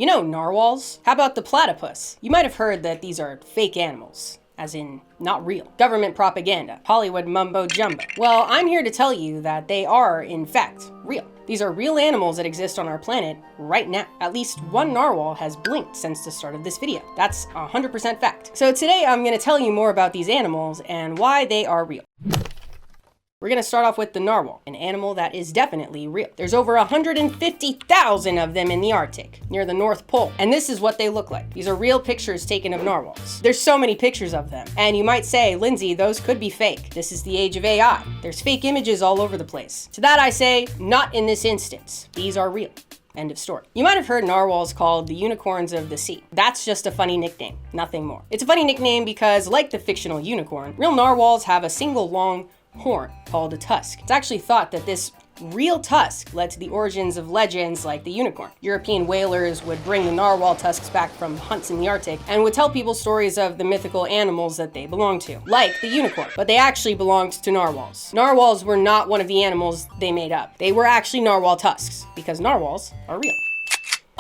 You know narwhals? How about the platypus? You might have heard that these are fake animals. As in, not real. Government propaganda. Hollywood mumbo jumbo. Well, I'm here to tell you that they are, in fact, real. These are real animals that exist on our planet right now. At least one narwhal has blinked since the start of this video. That's 100% fact. So today I'm gonna tell you more about these animals and why they are real. We're gonna start off with the narwhal, an animal that is definitely real. There's over 150,000 of them in the Arctic, near the North Pole. And this is what they look like. These are real pictures taken of narwhals. There's so many pictures of them. And you might say, Lindsay, those could be fake. This is the age of AI. There's fake images all over the place. To that I say, not in this instance. These are real. End of story. You might have heard narwhals called the unicorns of the sea. That's just a funny nickname, nothing more. It's a funny nickname because, like the fictional unicorn, real narwhals have a single long horn called a tusk. It's actually thought that this real tusk led to the origins of legends like the unicorn. European whalers would bring the narwhal tusks back from hunts in the Arctic and would tell people stories of the mythical animals that they belonged to, like the unicorn, but they actually belonged to narwhals. Narwhals were not one of the animals they made up. They were actually narwhal tusks, because narwhals are real.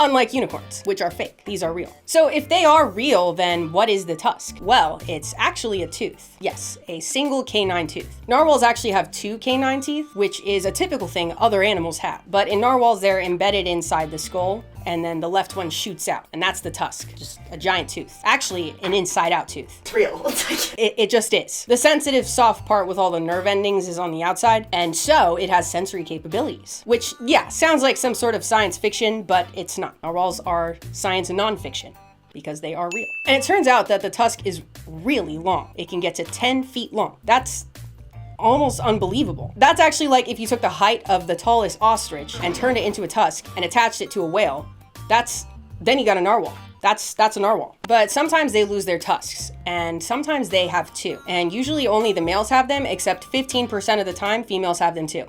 Unlike unicorns, which are fake. These are real. So if they are real, then what is the tusk? Well, it's actually a tooth. Yes, a single canine tooth. Narwhals actually have two canine teeth, which is a typical thing other animals have. But in narwhals, they're embedded inside the skull, and then the left one shoots out, and that's the tusk, just a giant tooth. Actually, an inside-out tooth. It's real. It just is. The sensitive, soft part with all the nerve endings is on the outside, and so it has sensory capabilities. Which, yeah, sounds like some sort of science fiction, but it's not. Narwhals are science and nonfiction, because they are real. And it turns out that the tusk is really long. It can get to 10 feet long. That's almost unbelievable. That's actually like if you took the height of the tallest ostrich and turned it into a tusk and attached it to a whale. Then you got a narwhal. That's a narwhal. But sometimes they lose their tusks, and sometimes they have two. And usually only the males have them, except 15% of the time females have them too.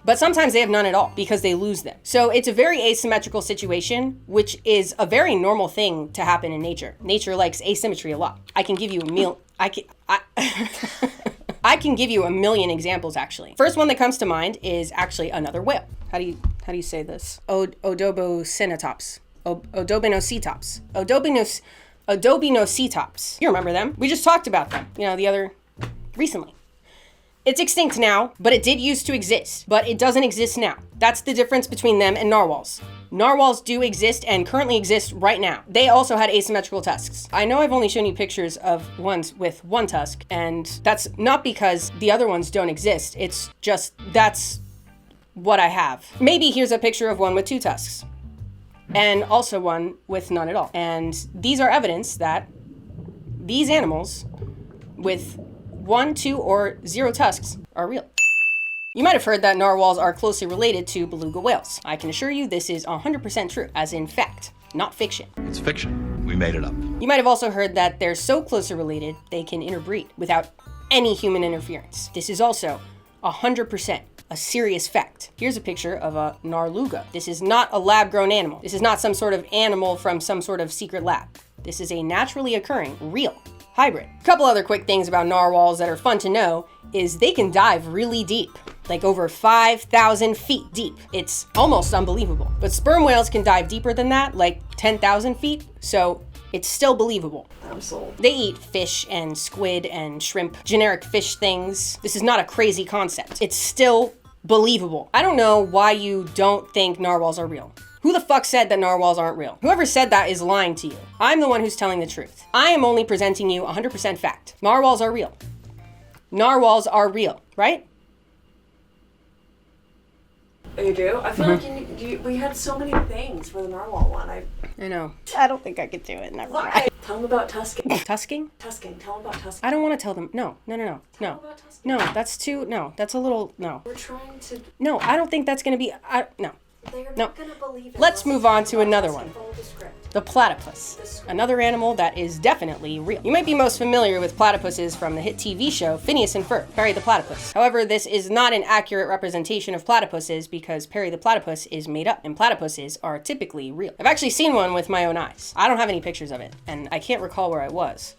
But sometimes they have none at all because they lose them. So it's a very asymmetrical situation, which is a very normal thing to happen in nature. Nature likes asymmetry a lot. I can give you I can give you a million examples, actually. First one that comes to mind is actually another whale. How do you say this? Odobocinetops. Odobenocetops. You remember them? We just talked about them, recently. It's extinct now, but it did used to exist, but it doesn't exist now. That's the difference between them and narwhals. Narwhals do exist and currently exist right now. They also had asymmetrical tusks. I know I've only shown you pictures of ones with one tusk, and that's not because the other ones don't exist. It's just, that's what I have. Maybe here's a picture of one with two tusks, and also one with none at all. And these are evidence that these animals with 1, 2, or 0 tusks are real. You might have heard that narwhals are closely related to beluga whales. I can assure you this is 100% true, as in fact, not fiction. It's fiction. We made it up. You might have also heard that they're so closely related they can interbreed without any human interference. This is also 100% a serious fact. Here's a picture of a narluga. This is not a lab-grown animal. This is not some sort of animal from some sort of secret lab. This is a naturally occurring, real hybrid. A couple other quick things about narwhals that are fun to know is they can dive really deep, like over 5,000 feet deep. It's almost unbelievable. But sperm whales can dive deeper than that, like 10,000 feet, so it's still believable. I'm sold. They eat fish and squid and shrimp, generic fish things. This is not a crazy concept. It's still believable. I don't know why you don't think narwhals are real. Who the fuck said that narwhals aren't real? Whoever said that is lying to you. I'm the one who's telling the truth. I am only presenting you 100% fact. Narwhals are real. Narwhals are real, right? Oh, you do? I feel like we had so many things for the narwhal one. I know. I don't think I could do it. Never mind. Tell them about tusking. Tusking? Tusking. Tell them about tusking. I don't want to tell them. No. Tell them about tusking. No, that's too, no. That's a little, no. We're trying to... No, I don't think that's going to be, no. They're not going to believe it. Let's move on to another one. Follow the script. The platypus, another animal that is definitely real. You might be most familiar with platypuses from the hit TV show Phineas and Ferb, Perry the Platypus. However, this is not an accurate representation of platypuses because Perry the Platypus is made up and platypuses are typically real. I've actually seen one with my own eyes. I don't have any pictures of it, and I can't recall where I was.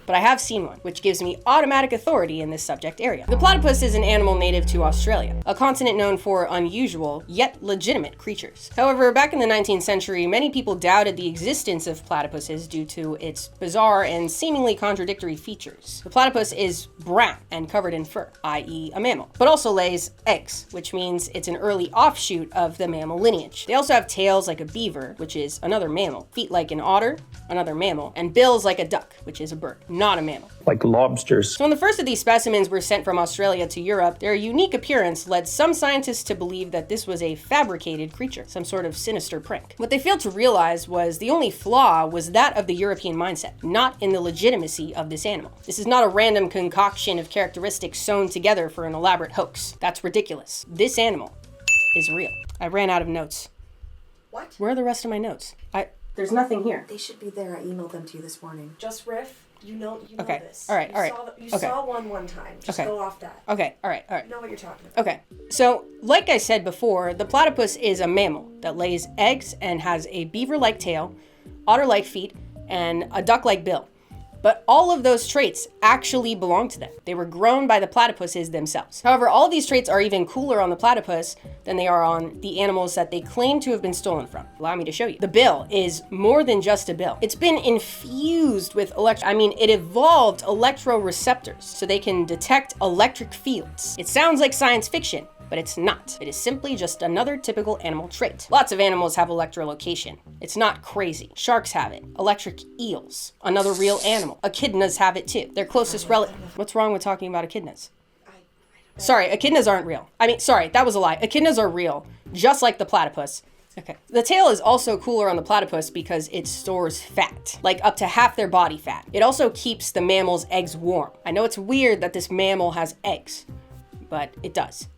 but I have seen one, which gives me automatic authority in this subject area. The platypus is an animal native to Australia, a continent known for unusual, yet legitimate creatures. However, back in the 19th century, many people doubted the existence of platypuses due to its bizarre and seemingly contradictory features. The platypus is brown and covered in fur, i.e. a mammal, but also lays eggs, which means it's an early offshoot of the mammal lineage. They also have tails like a beaver, which is another mammal, feet like an otter, another mammal, and bills like a duck, which is a bird, not a mammal. Like lobsters. So when the first of these specimens were sent from Australia to Europe, their unique appearance led some scientists to believe that this was a fabricated creature, some sort of sinister prank. What they failed to realize was the only flaw was that of the European mindset, not in the legitimacy of this animal. This is not a random concoction of characteristics sewn together for an elaborate hoax. That's ridiculous. This animal is real. I ran out of notes. What? Where are the rest of my notes? There's nothing here. They should be there. I emailed them to you this morning. Just riff. You know Okay. this. All right. You Okay. saw one time. Just Okay. go off that. Okay, all right. You know what you're talking about. Okay, so like I said before, the platypus is a mammal that lays eggs and has a beaver-like tail, otter-like feet, and a duck-like bill. But all of those traits actually belong to them. They were grown by the platypuses themselves. However, all of these traits are even cooler on the platypus than they are on the animals that they claim to have been stolen from. Allow me to show you. The bill is more than just a bill. It's been infused with it evolved electroreceptors so they can detect electric fields. It sounds like science fiction, but it's not. It is simply just another typical animal trait. Lots of animals have electrolocation. It's not crazy. Sharks have it. Electric eels. Another real animal. Echidnas have it too. Their closest relative. What's wrong with talking about echidnas? Sorry, echidnas aren't real. Sorry, that was a lie. Echidnas are real, just like the platypus. Okay. The tail is also cooler on the platypus because it stores fat, like up to half their body fat. It also keeps the mammal's eggs warm. I know it's weird that this mammal has eggs, but it does.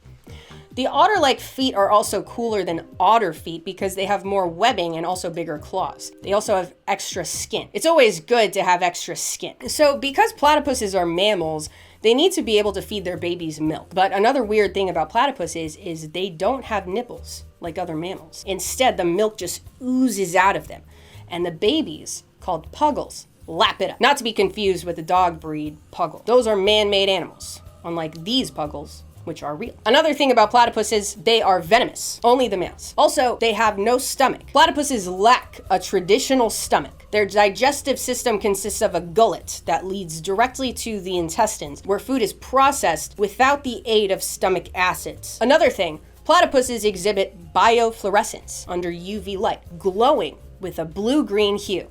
The otter-like feet are also cooler than otter feet because they have more webbing and also bigger claws. They also have extra skin. It's always good to have extra skin. So because platypuses are mammals, they need to be able to feed their babies milk. But another weird thing about platypuses is they don't have nipples like other mammals. Instead, the milk just oozes out of them. And the babies, called puggles, lap it up. Not to be confused with the dog breed puggle. Those are man-made animals, unlike these puggles, which are real. Another thing about platypuses, they are venomous, only the males. Also, they have no stomach. Platypuses lack a traditional stomach. Their digestive system consists of a gullet that leads directly to the intestines, where food is processed without the aid of stomach acids. Another thing, platypuses exhibit biofluorescence under UV light, glowing with a blue-green hue.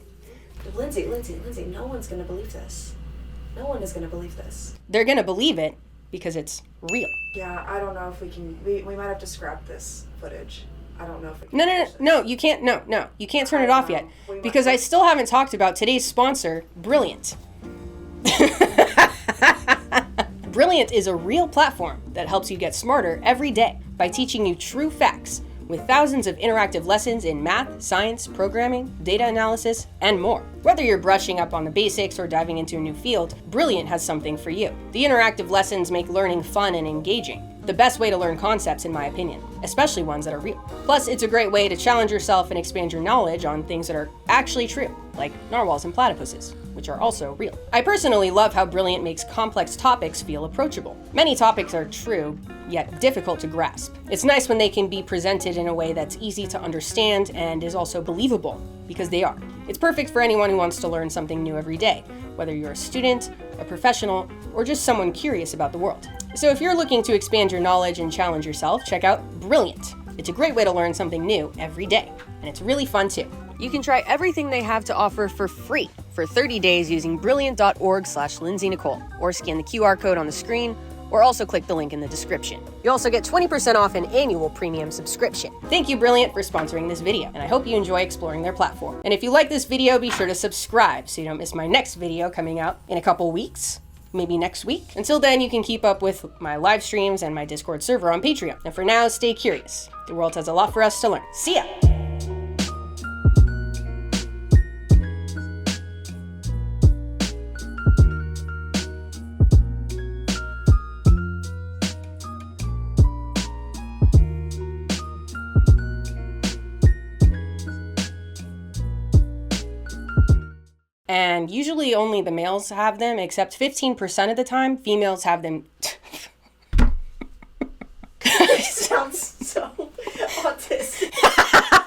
Lindsay, no one's gonna believe this. No one is gonna believe this. They're gonna believe it because it's real. Yeah, I don't know if we can. We might have to scrap this footage. I don't know if we can. No, you can't. No, you can't turn it off yet because I still haven't talked about today's sponsor, Brilliant. Brilliant is a real platform that helps you get smarter every day by teaching you true facts with thousands of interactive lessons in math, science, programming, data analysis, and more. Whether you're brushing up on the basics or diving into a new field, Brilliant has something for you. The interactive lessons make learning fun and engaging. The best way to learn concepts, in my opinion, especially ones that are real. Plus, it's a great way to challenge yourself and expand your knowledge on things that are actually true, like narwhals and platypuses, which are also real. I personally love how Brilliant makes complex topics feel approachable. Many topics are true, yet difficult to grasp. It's nice when they can be presented in a way that's easy to understand and is also believable, because they are. It's perfect for anyone who wants to learn something new every day, whether you're a student, a professional, or just someone curious about the world. So if you're looking to expand your knowledge and challenge yourself, check out Brilliant. It's a great way to learn something new every day, and it's really fun too. You can try everything they have to offer for free for 30 days using brilliant.org/Lindsay Nikole, or scan the QR code on the screen, or also click the link in the description. You also get 20% off an annual premium subscription. Thank you, Brilliant, for sponsoring this video, and I hope you enjoy exploring their platform. And if you like this video, be sure to subscribe so you don't miss my next video coming out in a couple weeks, maybe next week. Until then, you can keep up with my live streams and my Discord server on Patreon. And for now, stay curious. The world has a lot for us to learn. See ya! And usually only the males have them, except 15% of the time, females have them